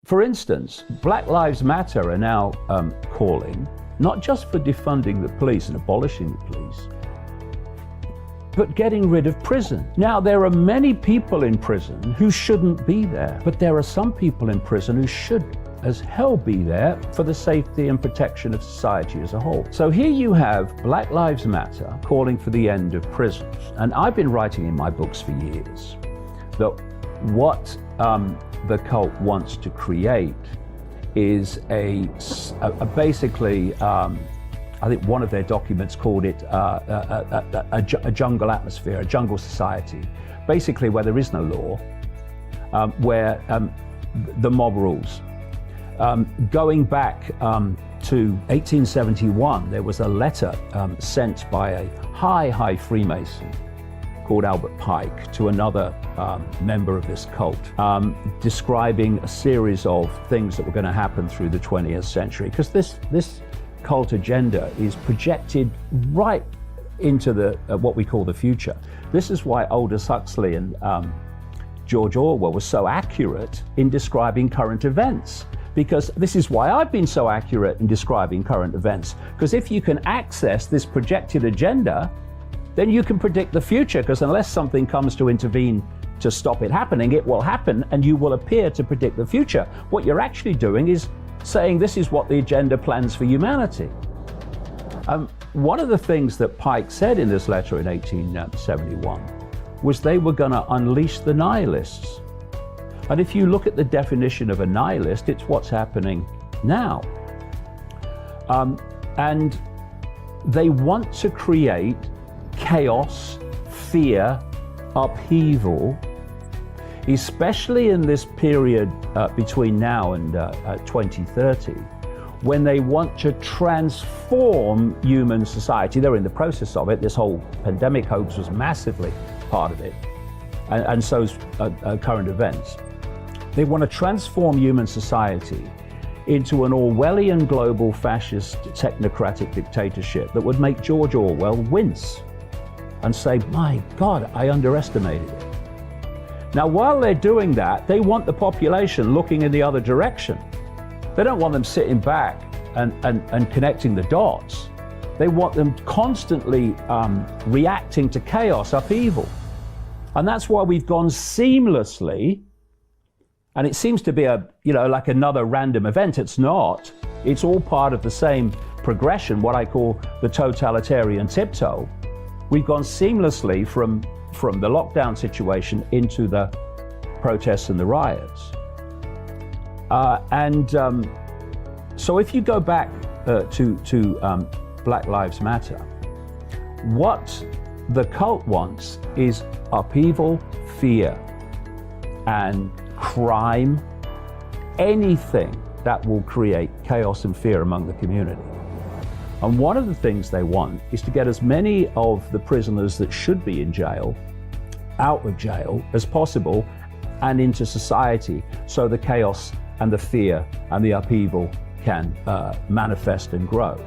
For instance, Black Lives Matter are now calling not just for defunding the police and abolishing the police, but getting rid of prison. Now, there are many people in prison who shouldn't be there, but there are some people in prison who should as hell be there for the safety and protection of society as a whole. So here you have Black Lives Matter calling for the end of prisons. And I've been writing in my books for years that what the cult wants to create is basically, I think one of their documents called it a jungle atmosphere, a jungle society, basically where there is no law, where the mob rules. Going back to 1871, there was a letter sent by a high Freemason called Albert Pike to another member of this cult, describing a series of things that were going to happen through the 20th century. Because this cult agenda is projected right into the what we call the future. This is why Aldous Huxley and George Orwell were so accurate in describing current events. Because this is why I've been so accurate in describing current events. Because if you can access this projected agenda, then you can predict the future, because unless something comes to intervene to stop it happening, it will happen and you will appear to predict the future. What you're actually doing is saying this is what the agenda plans for humanity. One of the things that Pike said in this letter in 1871 was they were going to unleash the nihilists. And if you look at the definition of a nihilist, it's what's happening now. And they want to create chaos, fear, upheaval, especially in this period between now and 2030, when they want to transform human society. They're in the process of it. This whole pandemic hoax was massively part of it, and so's current events. They want to transform human society into an Orwellian global fascist technocratic dictatorship that would make George Orwell wince and say, my God, I underestimated it. Now, while they're doing that, they want the population looking in the other direction. They don't want them sitting back and connecting the dots. They want them constantly reacting to chaos, upheaval. And that's why we've gone seamlessly, and it seems to be like another random event. It's not. It's all part of the same progression, what I call the totalitarian tiptoe. We've gone seamlessly from the lockdown situation into the protests and the riots. So if you go back to Black Lives Matter, what the cult wants is upheaval, fear, and crime, anything that will create chaos and fear among the community. And one of the things they want is to get as many of the prisoners that should be in jail out of jail as possible and into society, so the chaos and the fear and the upheaval can manifest and grow.